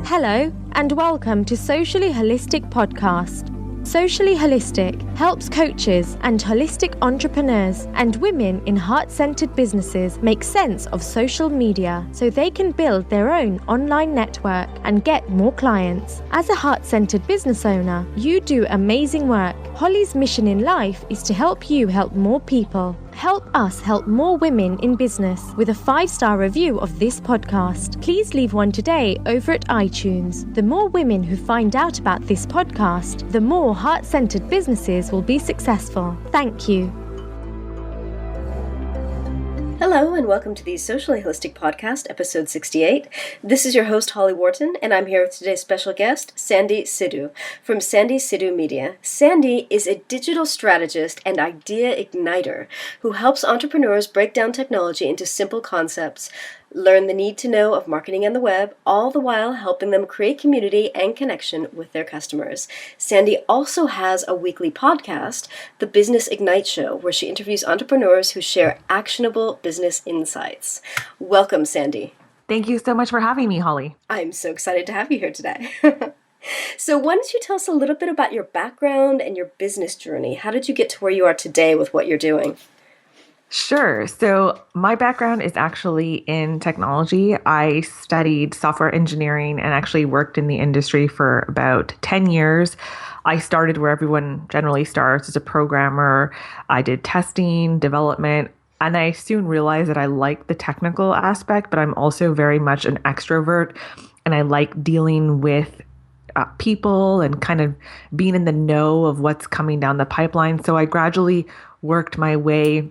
Hello, and welcome to Socially Holistic Podcast. Socially Holistic helps coaches and holistic entrepreneurs and women in heart-centered businesses make sense of social media so they can build their own online network and get more clients. As a heart-centered business owner, you do amazing work. Holly's mission in life is to help you help more people. Help us help more women in business with a 5-star review of this podcast. Please leave one today over at iTunes. The more women who find out about this podcast, the more heart-centered businesses will be successful. Thank you. Hello and welcome to the Socially Holistic Podcast, episode 68. This is your host, Holly Wharton, and I'm here with today's special guest, Sandy Sidhu, from Sandy Sidhu Media. Sandy is a digital strategist and idea igniter who helps entrepreneurs break down technology into simple concepts, learn the need to know of marketing and the web, all the while helping them create community and connection with their customers. Sandy also has a weekly podcast, The Business Ignite Show, where she interviews entrepreneurs who share actionable business insights. Welcome, Sandy. Thank you so much for having me, Holly. I'm so excited to have you here today. So why don't you tell us a little bit about your background and your business journey? How did you get to where you are today with what you're doing? Sure. So my background is actually in technology. I studied software engineering and actually worked in the industry for about 10 years. I started where everyone generally starts as a programmer. I did testing, development, and I soon realized that I like the technical aspect, but I'm also very much an extrovert, and I like dealing with people and kind of being in the know of what's coming down the pipeline. So I gradually worked my way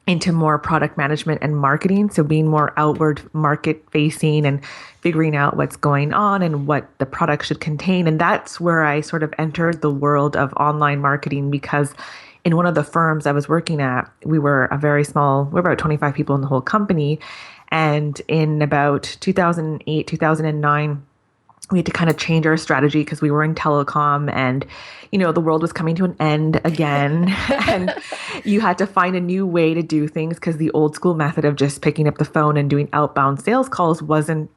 into more product management and marketing. So being more outward market facing and figuring out what's going on and what the product should contain. And that's where I sort of entered the world of online marketing, because in one of the firms I was working at, we were about 25 people in the whole company. And in about 2008, 2009, we had to kind of change our strategy because we were in telecom and, the world was coming to an end again. And you had to find a new way to do things because the old school method of just picking up the phone and doing outbound sales calls wasn't,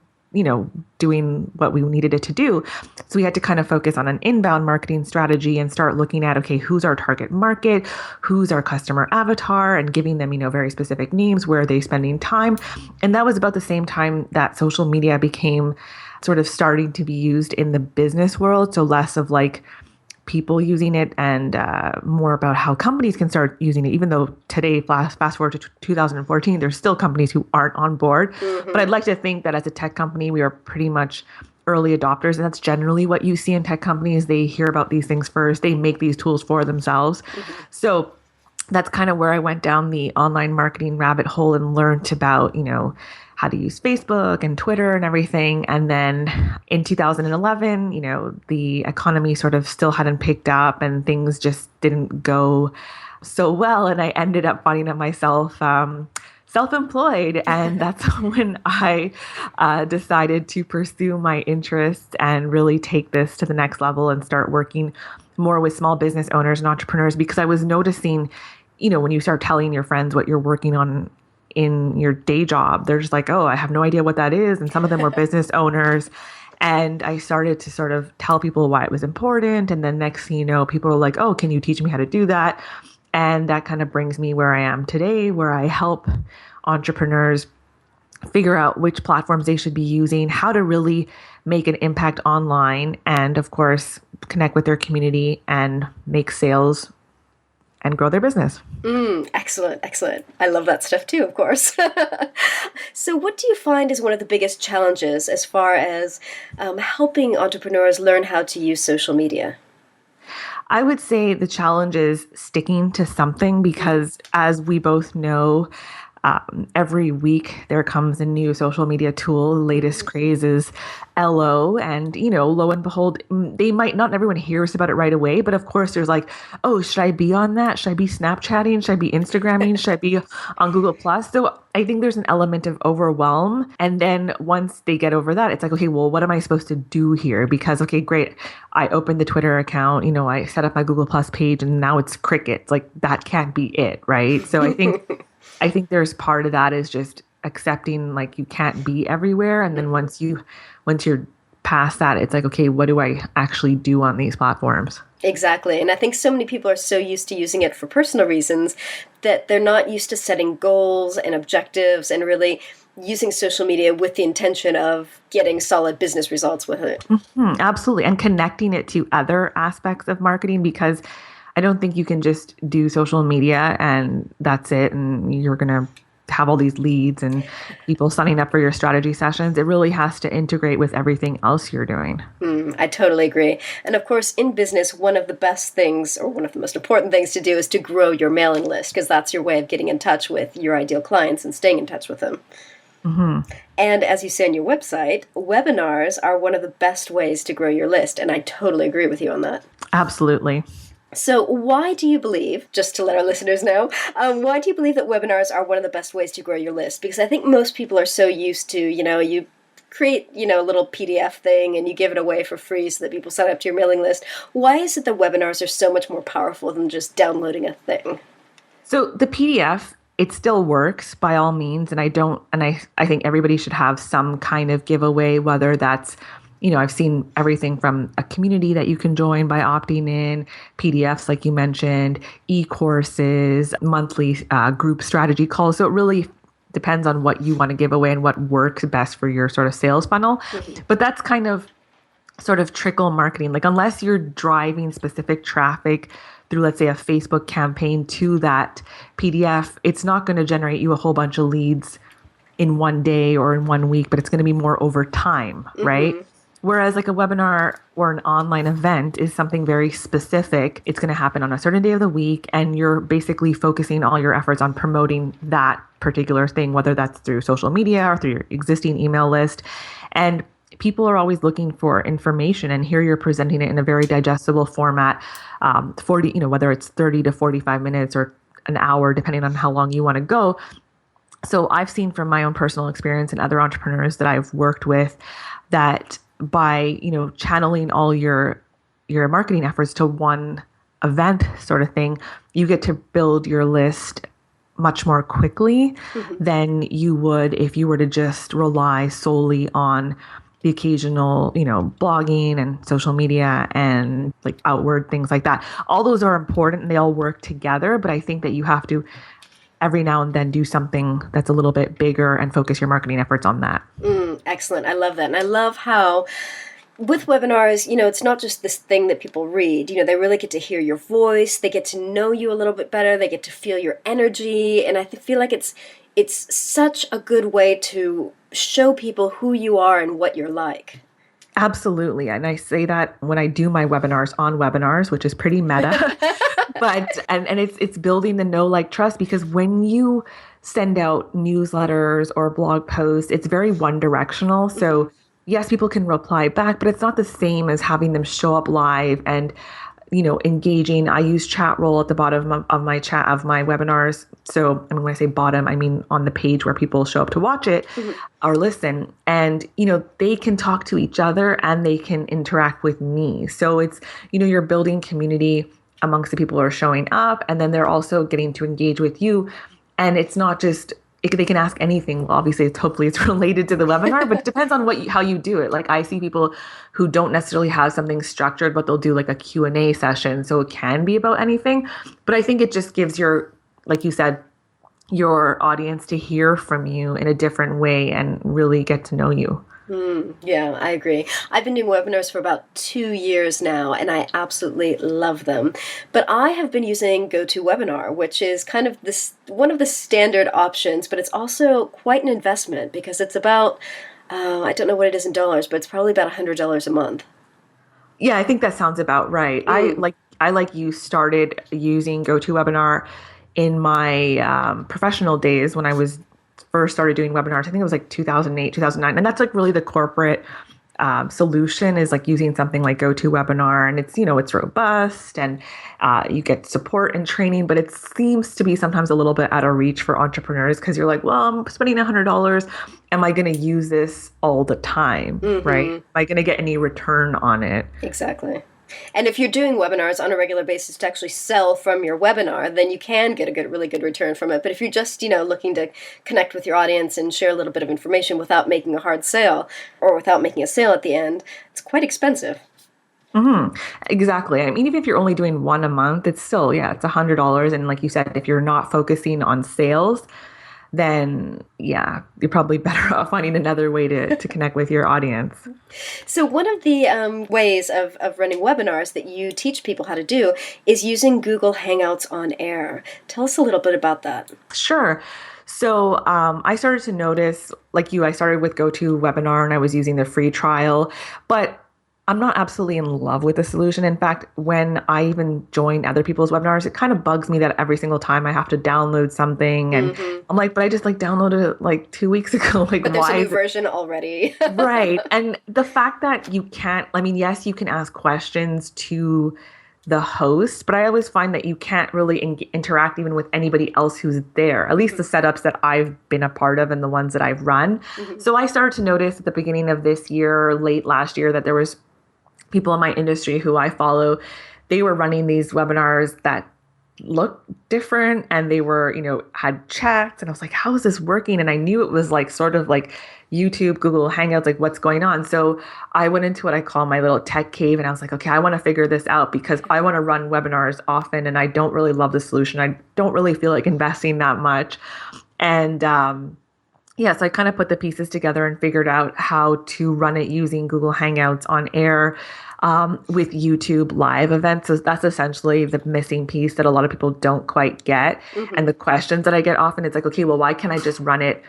doing what we needed it to do. So we had to kind of focus on an inbound marketing strategy and start looking at, okay, who's our target market? Who's our customer avatar? And giving them, very specific names. Where are they spending time? And that was about the same time that social media became sort of starting to be used in the business world. So less of like people using it and more about how companies can start using it, even though today, fast forward to 2014, there's still companies who aren't on board. Mm-hmm. But I'd like to think that as a tech company, we are pretty much early adopters. And that's generally what you see in tech companies. They hear about these things first. They make these tools for themselves. Mm-hmm. So that's kind of where I went down the online marketing rabbit hole and learned about, how to use Facebook and Twitter and everything. And then in 2011, the economy sort of still hadn't picked up and things just didn't go so well. And I ended up finding myself self-employed. And that's when I decided to pursue my interests and really take this to the next level and start working more with small business owners and entrepreneurs, because I was noticing, when you start telling your friends what you're working on in your day job, they're just like, oh, I have no idea what that is. And some of them were business owners. And I started to sort of tell people why it was important. And then next thing you know, people were like, oh, can you teach me how to do that? And that kind of brings me where I am today, where I help entrepreneurs figure out which platforms they should be using, how to really make an impact online, and of course, connect with their community and make sales and grow their business. Excellent, excellent. I love that stuff too, of course. So what do you find is one of the biggest challenges as far as helping entrepreneurs learn how to use social media? I would say the challenge is sticking to something, because as we both know, every week there comes a new social media tool. The latest craze is LO, and lo and behold, they might not everyone hears about it right away, but of course there's like, oh, should I be on that? Should I be Snapchatting? Should I be Instagramming? Should I be on Google Plus? So I think there's an element of overwhelm, and then once they get over that, it's like, okay, well, what am I supposed to do here? Because okay, great, I opened the Twitter account, I set up my Google Plus page, and now it's crickets. Like that can't be it, right? So I think there's part of that is just accepting like you can't be everywhere. And then once you're past that, it's like, okay, what do I actually do on these platforms? Exactly. And I think so many people are so used to using it for personal reasons that they're not used to setting goals and objectives and really using social media with the intention of getting solid business results with it. Absolutely. And connecting it to other aspects of marketing, because I don't think you can just do social media and that's it. And you're going to have all these leads and people signing up for your strategy sessions. It really has to integrate with everything else you're doing. I totally agree. And of course, in business, one of the best things, or one of the most important things to do, is to grow your mailing list, because that's your way of getting in touch with your ideal clients and staying in touch with them. And as you say on your website, webinars are one of the best ways to grow your list. And I totally agree with you on that. Absolutely. So why do you believe, just to let our listeners know, why do you believe that webinars are one of the best ways to grow your list? Because I think most people are so used to, you create, a little PDF thing and you give it away for free so that people sign up to your mailing list. Why is it that webinars are so much more powerful than just downloading a thing? So the PDF, it still works by all means. And I think everybody should have some kind of giveaway, whether that's, I've seen everything from a community that you can join by opting in, PDFs, like you mentioned, e-courses, monthly group strategy calls. So it really depends on what you want to give away and what works best for your sort of sales funnel. But that's kind of sort of trickle marketing. Like unless you're driving specific traffic through, let's say, a Facebook campaign to that PDF, it's not going to generate you a whole bunch of leads in one day or in 1 week, but it's going to be more over time, right? Whereas like a webinar or an online event is something very specific. It's going to happen on a certain day of the week, and you're basically focusing all your efforts on promoting that particular thing, whether that's through social media or through your existing email list. And people are always looking for information, and here you're presenting it in a very digestible format, whether it's 30 to 45 minutes or an hour, depending on how long you want to go. So I've seen from my own personal experience and other entrepreneurs that I've worked with that by, channeling all your marketing efforts to one event sort of thing, you get to build your list much more quickly than you would if you were to just rely solely on the occasional, blogging and social media and like outward things like that. All those are important and they all work together, but I think that you have to every now and then do something that's a little bit bigger and focus your marketing efforts on that. Excellent. I love that. And I love how with webinars, it's not just this thing that people read. They really get to hear your voice. They get to know you a little bit better. They get to feel your energy. And I feel like it's such a good way to show people who you are and what you're like. Absolutely. And I say that when I do my webinars on webinars, which is pretty meta, but, and it's building the know, like, trust, because when you send out newsletters or blog posts, it's very one directional. So yes, people can reply back, but it's not the same as having them show up live and, engaging. I use chat roll at the bottom of my webinars. So when I say bottom, I mean on the page where people show up to watch it or listen. And, they can talk to each other and they can interact with me. So it's, you're building community amongst the people who are showing up, and then they're also getting to engage with you. And it's not just, they can ask anything. Obviously, hopefully it's related to the webinar, but it depends on how you do it. Like I see people who don't necessarily have something structured, but they'll do like a Q&A session. So it can be about anything, but I think it just gives like you said, your audience to hear from you in a different way and really get to know you. Yeah, I agree. I've been doing webinars for about 2 years now, and I absolutely love them. But I have been using GoToWebinar, which is kind of one of the standard options, but it's also quite an investment because it's about, I don't know what it is in dollars, but it's probably about $100 a month. Yeah, I think that sounds about right. I like you started using GoToWebinar in my professional days when I was first started doing webinars. I think it was like 2008, 2009. And that's like really the corporate solution is like using something like GoToWebinar, and it's, it's robust and you get support and training, but it seems to be sometimes a little bit out of reach for entrepreneurs because you're like, well, I'm spending $100. Am I going to use this all the time? Right? Am I going to get any return on it? Exactly. And if you're doing webinars on a regular basis to actually sell from your webinar, then you can get a really good return from it. But if you're just, looking to connect with your audience and share a little bit of information without making a hard sale or without making a sale at the end, it's quite expensive. Exactly. I mean, even if you're only doing one a month, it's still, it's $100. And like you said, if you're not focusing on sales, then you're probably better off finding another way to connect with your audience. So one of the ways of running webinars that you teach people how to do is using Google Hangouts on air. Tell us a little bit about that. Sure. So I started to notice, like you, I started with GoToWebinar and I was using the free trial, but I'm not absolutely in love with the solution. In fact, when I even join other people's webinars, it kind of bugs me that every single time I have to download something. And I'm like, but I just downloaded it 2 weeks ago. But there's a new version already. Right. And the fact that you can't, yes, you can ask questions to the host, but I always find that you can't really interact even with anybody else who's there, at least the setups that I've been a part of and the ones that I've run. So I started to notice at the beginning of this year, late last year, that there was people in my industry who I follow, they were running these webinars that looked different and they were, had chats. And I was like, how is this working? And I knew it was sort of YouTube, Google Hangouts, what's going on. So I went into what I call my little tech cave and I was like, okay, I want to figure this out because I want to run webinars often and I don't really love the solution. I don't really feel like investing that much. And, so I kind of put the pieces together and figured out how to run it using Google Hangouts on air with YouTube live events. So that's essentially the missing piece that a lot of people don't quite get. And the questions that I get often, it's okay, well, why can't I just run it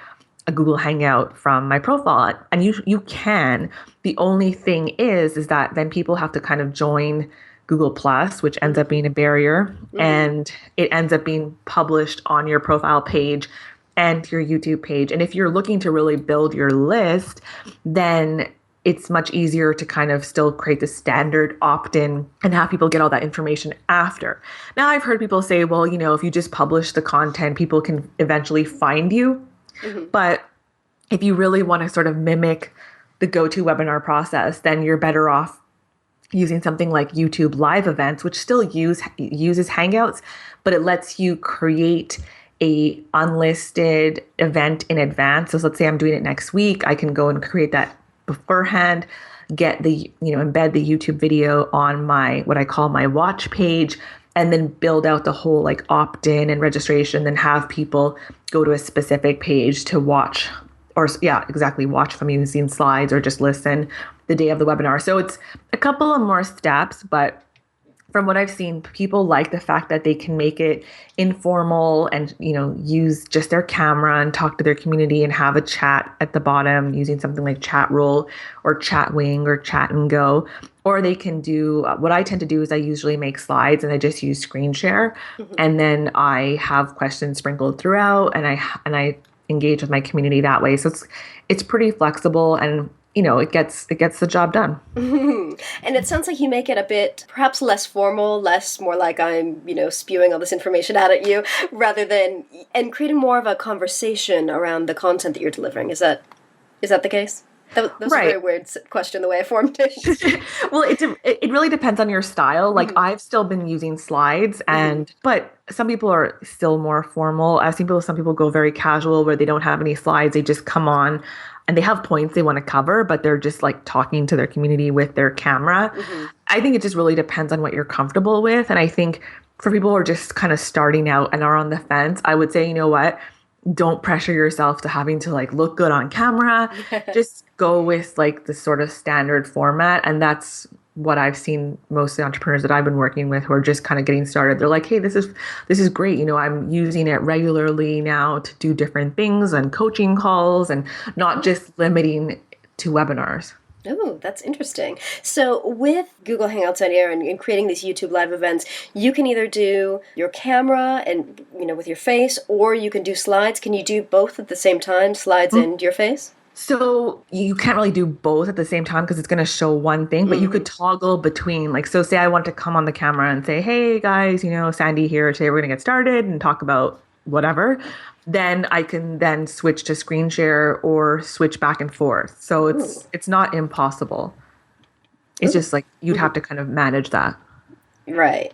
a Google Hangout from my profile? And you can. The only thing is that then people have to kind of join Google Plus, which ends up being a barrier, and it ends up being published on your profile page and your YouTube page. And if you're looking to really build your list, then it's much easier to kind of still create the standard opt-in and have people get all that information after. Now, I've heard people say, well, if you just publish the content, people can eventually find you. But if you really want to sort of mimic the GoToWebinar process, then you're better off using something like YouTube live events, which still uses Hangouts, but it lets you create a unlisted event in advance. So let's say I'm doing it next week. I can go and create that beforehand, get the, embed the YouTube video on my, what I call my watch page, and then build out the whole opt-in and registration, then have people go to a specific page to watch, or watch if I'm using slides or just listen the day of the webinar. So it's a couple of more steps, but from what I've seen, people like the fact that they can make it informal and, use just their camera and talk to their community and have a chat at the bottom using something like Chatroll or Chatwing or Chat and Go. Or they can do, what I tend to do is I usually make slides and I just use screen share. And then I have questions sprinkled throughout and I engage with my community that way. So it's pretty flexible and it gets the job done. And it sounds like you make it a bit perhaps less formal, more like I'm, spewing all this information out at you rather than, and creating more of a conversation around the content that you're delivering. Is that the case? That was right. a very weird question, the way I formed it. Well, it really depends on your style. I've still been using slides but some people are still more formal. I've seen some people go very casual where they don't have any slides. They just come on and they have points they want to cover, but they're just talking to their community with their camera. I think it just really depends on what you're comfortable with. And I think for people who are just kind of starting out and are on the fence, I would say, you know what? Don't pressure yourself to having to look good on camera. Just go with the sort of standard format. And that's what I've seen most of the entrepreneurs that I've been working with who are just kind of getting started. They're like, hey, this is great. I'm using it regularly now to do different things and coaching calls and not just limiting to webinars. Oh, that's interesting. So with Google Hangouts on Air and creating these YouTube live events, you can either do your camera and, with your face, or you can do slides. Can you do both at the same time, slides and your face? So you can't really do both at the same time because it's going to show one thing, but you could toggle between, so say I want to come on the camera and say, hey guys, Sandy here, today we're going to get started and talk about whatever. Then I can then switch to screen share or switch back and forth. So it's not impossible. It's just like you'd have to kind of manage that. Right.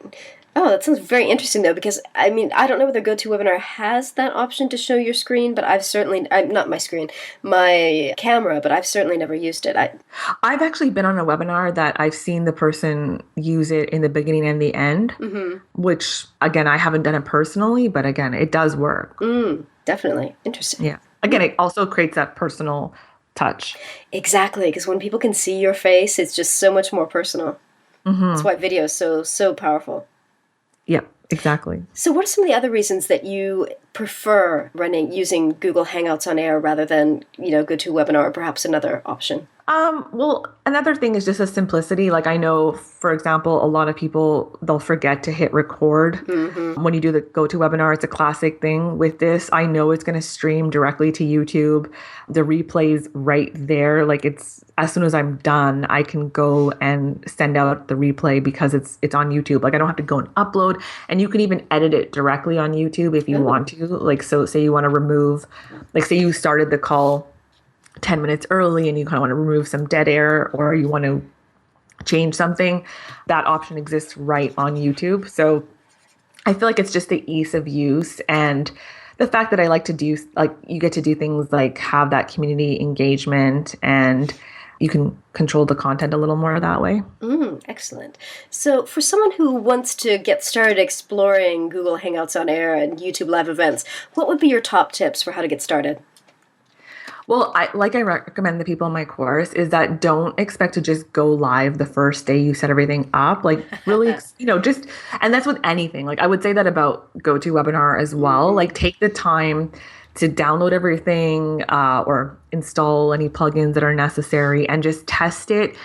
Oh, that sounds very interesting though, because I mean, I don't know whether GoToWebinar has that option to show your screen, but I'm not my screen, my camera, but I've certainly never used it. I've actually been on a webinar that I've seen the person use it in the beginning and the end, which again, I haven't done it personally, but again, it does work. Definitely. Interesting. Yeah. Again, it also creates that personal touch. Exactly, because when people can see your face, it's just so much more personal. That's why video is so powerful. Yep, exactly. So what are some of the other reasons that you prefer using Google Hangouts on air rather than, GoToWebinar or perhaps another option? Well, another thing is just a simplicity. Like I know, for example, a lot of people, they'll forget to hit record. When you do the GoToWebinar, it's a classic thing. With this, I know it's going to stream directly to YouTube. The replay's right there. Like it's, as soon as I'm done, I can go and send out the replay because it's on YouTube. Like I don't have to go and upload, and you can even edit it directly on YouTube if you want to. Like, so say you want to remove, like say you started the call 10 minutes early and you kind of want to remove some dead air or you want to change something, that option exists right on YouTube. So I feel like it's just the ease of use and the fact that I like to do, like you get to do things like have that community engagement and you can control the content a little more that way. Excellent. So for someone who wants to get started exploring Google Hangouts on air and YouTube live events, what would be your top tips for how to get started? Well, I recommend the people in my course is that don't expect to just go live the first day you set everything up. Like really, just, and that's with anything. Like I would say that about GoToWebinar as well. Like take the time to download everything or install any plugins that are necessary and just test it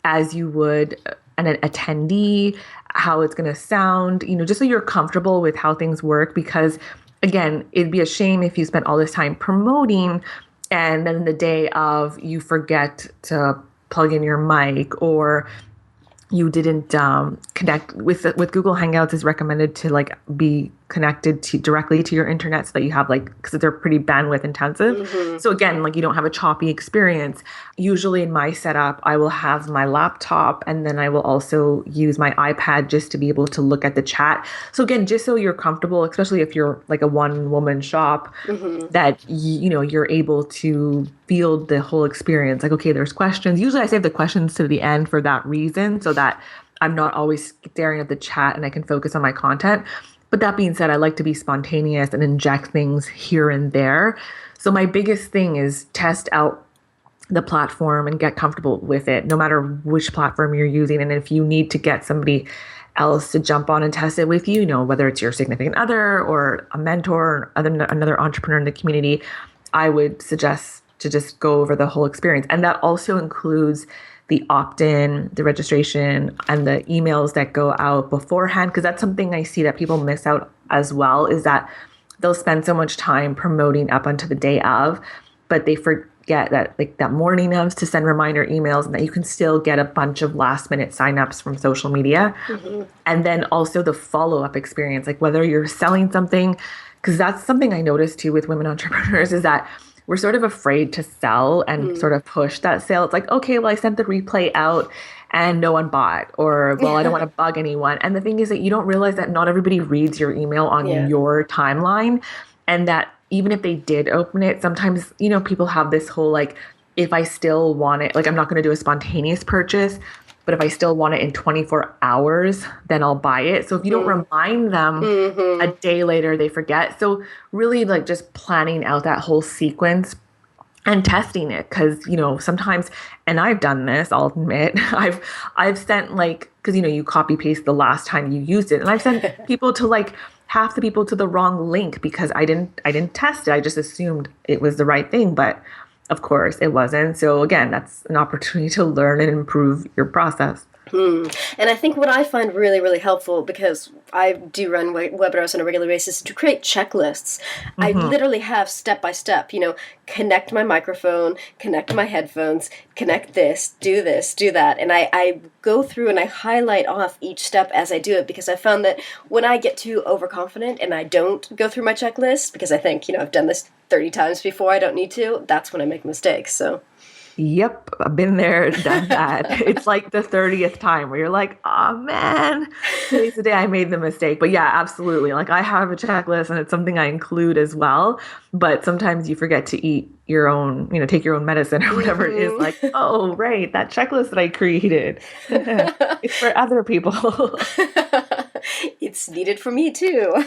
as you would an attendee, how it's going to sound, just so you're comfortable with how things work. Because again, it'd be a shame if you spent all this time promoting and then the day of you forget to plug in your mic or you didn't connect with Google Hangouts is recommended to like be connected to directly to your internet so that you have because they're pretty bandwidth intensive. So again, like you don't have a choppy experience. Usually in my setup, I will have my laptop and then I will also use my iPad just to be able to look at the chat. So again, just so you're comfortable, especially if you're like a one-woman shop, that you're able to field the whole experience. Like, okay, there's questions. Usually I save the questions to the end for that reason so that I'm not always staring at the chat and I can focus on my content. But that being said, I like to be spontaneous and inject things here and there. So my biggest thing is test out the platform and get comfortable with it, no matter which platform you're using. And if you need to get somebody else to jump on and test it with you, whether it's your significant other or a mentor or another entrepreneur in the community, I would suggest to just go over the whole experience. And that also includes the opt-in, the registration, and the emails that go out beforehand. Because that's something I see that people miss out as well, is that they'll spend so much time promoting up until the day of, but they forget that like that morning of to send reminder emails and that you can still get a bunch of last minute signups from social media. And then also the follow-up experience, like whether you're selling something, because that's something I noticed too with women entrepreneurs is that we're sort of afraid to sell and sort of push that sale. It's like, okay, well, I sent the replay out and no one bought, or, well, I don't want to bug anyone. And the thing is that you don't realize that not everybody reads your email on your timeline. And that even if they did open it, sometimes, people have this whole, like, if I still want it, like, I'm not going to do a spontaneous purchase, but if I still want it in 24 hours, then I'll buy it. So if you don't remind them a day later, they forget. So really like just planning out that whole sequence and testing it. Cause sometimes, and I've done this, I'll admit, I've sent cause you copy paste the last time you used it. And I've sent people to half the people to the wrong link because I didn't test it. I just assumed it was the right thing, but of course, it wasn't. So again, that's an opportunity to learn and improve your process. And I think what I find really, really helpful, because I do run webinars on a regular basis, to create checklists. I literally have step by step, connect my microphone, connect my headphones, connect this, do that. And I go through and I highlight off each step as I do it, because I found that when I get too overconfident and I don't go through my checklist, because I think, I've done this 30 times before, I don't need to, that's when I make mistakes. So Yep, I've been there, done that. It's like the 30th time where you're like, oh man, today's the day I made the mistake. But yeah, absolutely. Like I have a checklist and it's something I include as well. But sometimes you forget to eat your own, take your own medicine or whatever it is. Like, oh, right, that checklist that I created, it's for other people. It's needed for me too.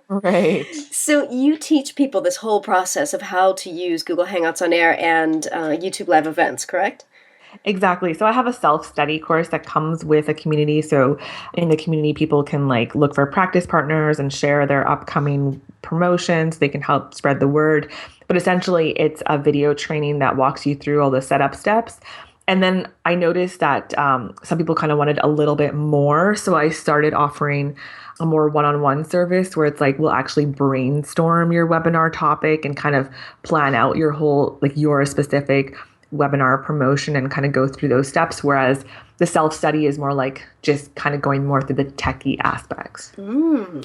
Right. So you teach people this whole process of how to use Google Hangouts on Air and YouTube Live events, correct? Exactly. So I have a self-study course that comes with a community. So in the community, people can like look for practice partners and share their upcoming promotions. They can help spread the word. But essentially, it's a video training that walks you through all the setup steps. And then I noticed that some people kind of wanted a little bit more. So I started offering a more one-on-one service where it's like we'll actually brainstorm your webinar topic and kind of plan out your whole, like your specific webinar promotion and kind of go through those steps. Whereas the self-study is more like just kind of going more through the techie aspects.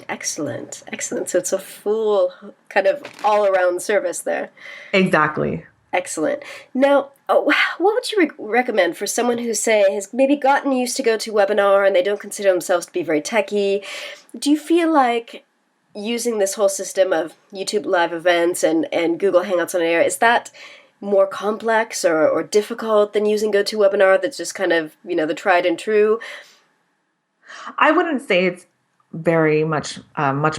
Excellent. Excellent. So it's a full kind of all-around service there. Exactly. Excellent. Now, what would you recommend for someone who, say, has maybe gotten used to GoToWebinar and they don't consider themselves to be very techy? Do you feel like using this whole system of YouTube live events and Google Hangouts on Air, is that more complex or difficult than using GoToWebinar that's just kind of, the tried and true? I wouldn't say it's very much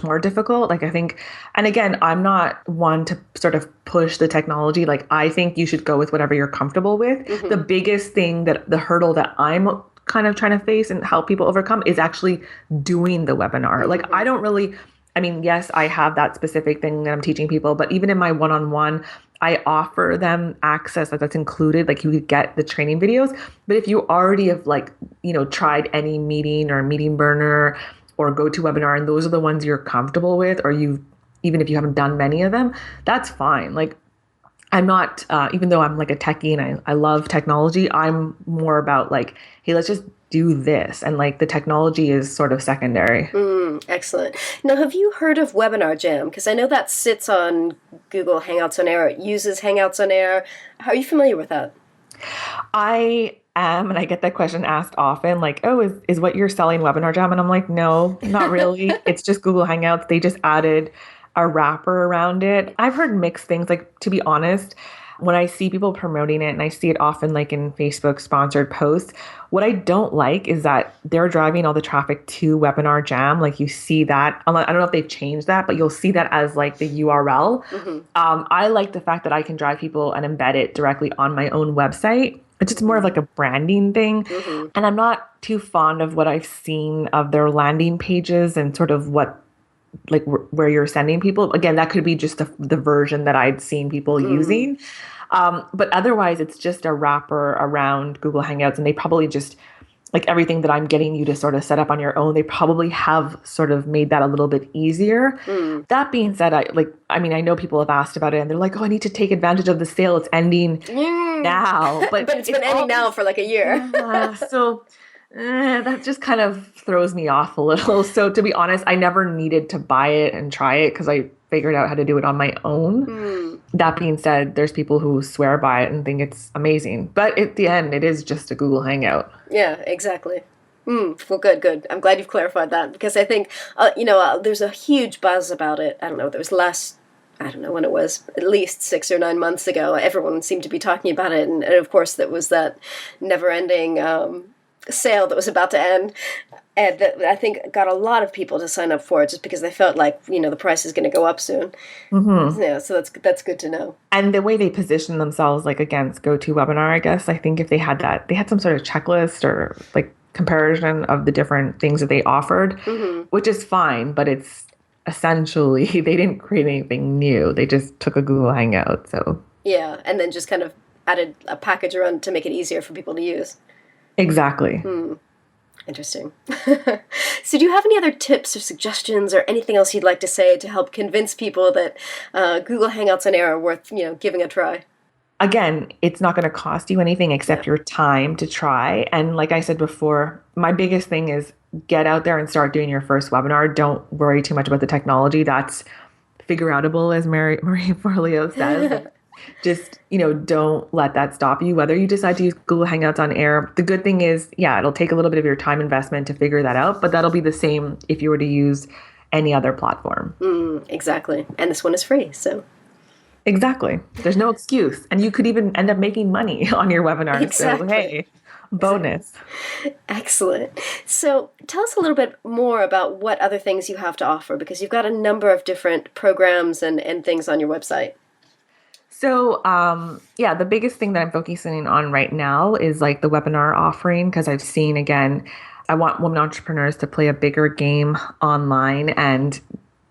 more difficult. Like I think, and again, I'm not one to sort of push the technology. Like I think you should go with whatever you're comfortable with. Mm-hmm. The biggest thing the hurdle that I'm kind of trying to face and help people overcome is actually doing the webinar. Mm-hmm. Like I don't really, yes, I have that specific thing that I'm teaching people, but even in my one-on-one, I offer them access that's included. Like you could get the training videos, but if you already have tried any meeting or meeting burner or GoToWebinar, and those are the ones you're comfortable with, or even if you haven't done many of them, that's fine. Like I'm not, even though I'm like a techie and I love technology, I'm more about like, hey, let's just do this. And like the technology is sort of secondary. Excellent. Now, have you heard of Webinar Jam? Because I know that sits on Google Hangouts on Air. It uses Hangouts on Air. How are you familiar with that? I am, and I get that question asked often, like, oh, is what you're selling Webinar Jam? And I'm like, no, not really. It's just Google Hangouts. They just added a wrapper around it. I've heard mixed things. Like, to be honest, when I see people promoting it, and I see it often like in Facebook sponsored posts, what I don't like is that they're driving all the traffic to Webinar Jam. Like you see that, I don't know if they've changed that, but you'll see that as like the URL. Mm-hmm. I like the fact that I can drive people and embed it directly on my own website. It's just more of like a branding thing. Mm-hmm. And I'm not too fond of what I've seen of their landing pages and sort of what, like where you're sending people. Again, that could be just the version that I'd seen people using. But otherwise, it's just a wrapper around Google Hangouts. And they probably just, like everything that I'm getting you to sort of set up on your own, they probably have sort of made that a little bit easier. That being said, I know people have asked about it and they're like, oh, I need to take advantage of the sale. It's ending now. But it's been ending now for like a year. That just kind of throws me off a little. So to be honest, I never needed to buy it and try it because I figured out how to do it on my own. That being said, there's people who swear by it and think it's amazing. But at the end, it is just a Google Hangout. Yeah, exactly. Well, good. I'm glad you've clarified that because I think, there's a huge buzz about it. I don't know, there was I don't know when it was, at least 6 or 9 months ago. Everyone seemed to be talking about it. And of course, that was that never-ending sale that was about to end. And that I think got a lot of people to sign up for it just because they felt like, the price is going to go up soon. Mm-hmm. Yeah, so that's good to know. And the way they position themselves like against GoToWebinar, I guess, I think if they had that, they had some sort of checklist or like comparison of the different things that they offered, which is fine, but it's essentially, they didn't create anything new. They just took a Google Hangout. So yeah, and then just kind of added a package around to make it easier for people to use. Exactly. Interesting. So do you have any other tips or suggestions or anything else you'd like to say to help convince people that Google Hangouts on Air are worth, giving a try? Again, it's not going to cost you anything except your time to try. And like I said before, my biggest thing is get out there and start doing your first webinar. Don't worry too much about the technology. That's figure outable, as Marie Forleo says. just, don't let that stop you. Whether you decide to use Google Hangouts on air, the good thing is, yeah, it'll take a little bit of your time investment to figure that out, but that'll be the same if you were to use any other platform. Exactly. And this one is free, so. Exactly. There's no excuse. And you could even end up making money on your webinar. Exactly. So, hey, bonus. Excellent. So tell us a little bit more about what other things you have to offer, because you've got a number of different programs and things on your website. So, the biggest thing that I'm focusing on right now is like the webinar offering, because I've seen, again, I want women entrepreneurs to play a bigger game online. And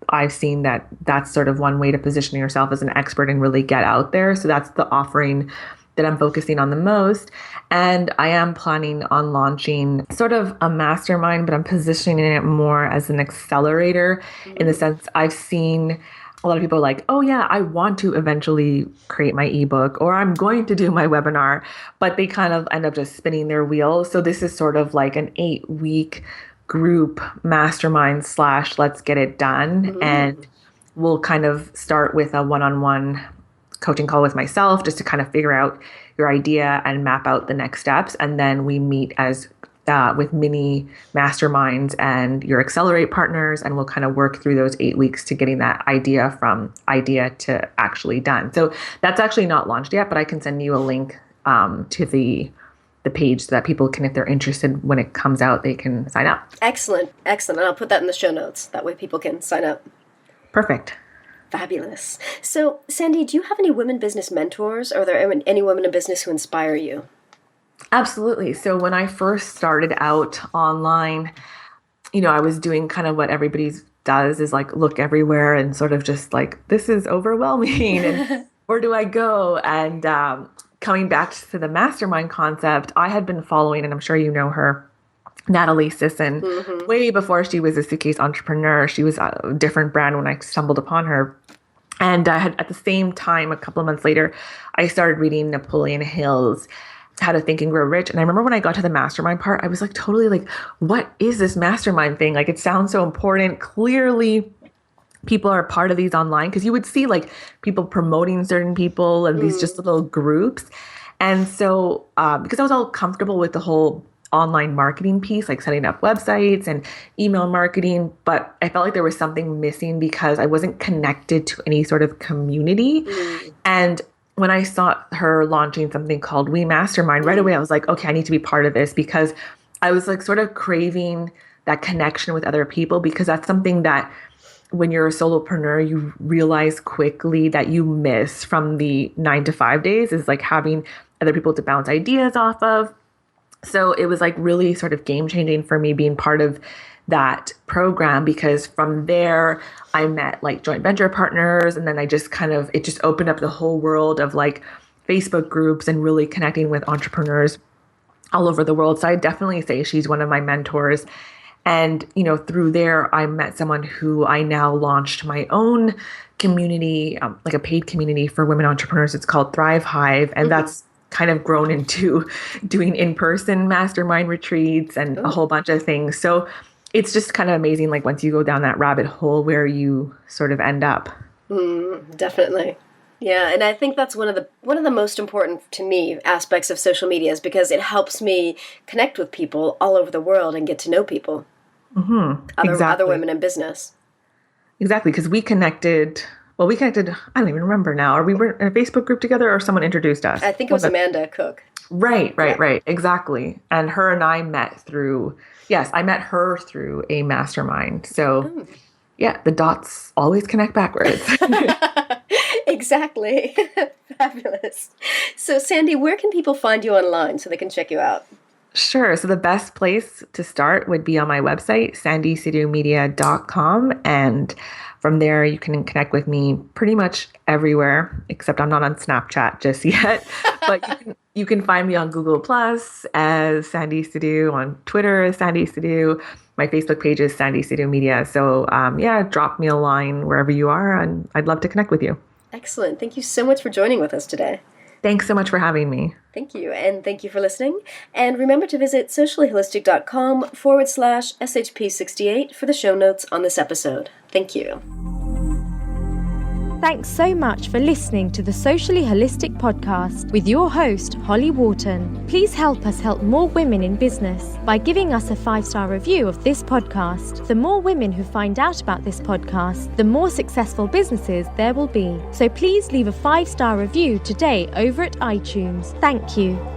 I've seen that that's sort of one way to position yourself as an expert and really get out there. So that's the offering that I'm focusing on the most. And I am planning on launching sort of a mastermind, but I'm positioning it more as an accelerator in the sense I've seen a lot of people like, oh yeah, I want to eventually create my ebook or I'm going to do my webinar, but they kind of end up just spinning their wheels. So this is sort of like an 8-week group mastermind / let's get it done. And we'll kind of start with a one-on-one coaching call with myself just to kind of figure out your idea and map out the next steps. And then we meet as with mini masterminds and your accelerate partners, and we'll kind of work through those 8 weeks to getting that idea from idea to actually done. So that's actually not launched yet, but I can send you a link to the page so that people can, if they're interested, when it comes out, they can sign up. Excellent. And I'll put that in the show notes. That way people can sign up. Perfect. Fabulous. So, Sandy, do you have any women business mentors? Or are there any women in business who inspire you? Absolutely. So when I first started out online, I was doing kind of what everybody does is like look everywhere and sort of just like, this is overwhelming and where do I go? And coming back to the mastermind concept, I had been following, and I'm sure you know her, Natalie Sisson, way before she was a suitcase entrepreneur. She was a different brand when I stumbled upon her. And I had, at the same time, a couple of months later, I started reading Napoleon Hill's How to Think and Grow Rich. And I remember when I got to the mastermind part, I was like, totally like, what is this mastermind thing? Like, it sounds so important. Clearly, people are part of these online, because you would see like people promoting certain people and these just little groups. And so because I was all comfortable with the whole online marketing piece, like setting up websites and email marketing, but I felt like there was something missing because I wasn't connected to any sort of community. And when I saw her launching something called We Mastermind, right away I was like, okay, I need to be part of this, because I was like sort of craving that connection with other people, because that's something that when you're a solopreneur, you realize quickly that you miss from the 9-to-5 days, is like having other people to bounce ideas off of. So it was like really sort of game changing for me being part of that program, because from there I met like joint venture partners, and then I just it just opened up the whole world of like Facebook groups and really connecting with entrepreneurs all over the world. So I definitely say she's one of my mentors. And, through there, I met someone who I now launched my own community, like a paid community for women entrepreneurs. It's called Thrive Hive. And that's kind of grown into doing in-person mastermind retreats and a whole bunch of things. So it's just kind of amazing, like once you go down that rabbit hole, where you sort of end up. Definitely. Yeah, and I think that's one of the most important to me aspects of social media, is because it helps me connect with people all over the world and get to know people. Other women in business. Exactly, because we connected, I don't even remember now. We were in a Facebook group together, or someone introduced us? I think it was Amanda Cook. Right. Exactly. And her and I met I met her through a mastermind. So yeah, the dots always connect backwards. Exactly. Fabulous. So Sandy, where can people find you online so they can check you out? Sure. So the best place to start would be on my website, sandysidhumedia.com. And from there, you can connect with me pretty much everywhere, except I'm not on Snapchat just yet. But you can find me on Google Plus as Sandy Sidhu, on Twitter as Sandy Sidhu. My Facebook page is Sandy Sidhu Media. So drop me a line wherever you are, and I'd love to connect with you. Excellent. Thank you so much for joining with us today. Thanks so much for having me. Thank you. And thank you for listening. And remember to visit sociallyholistic.com/SHP68 for the show notes on this episode. Thank you. Thanks so much for listening to the Socially Holistic Podcast with your host, Holly Wharton. Please help us help more women in business by giving us a 5-star review of this podcast. The more women who find out about this podcast, the more successful businesses there will be. So please leave a 5-star review today over at iTunes. Thank you.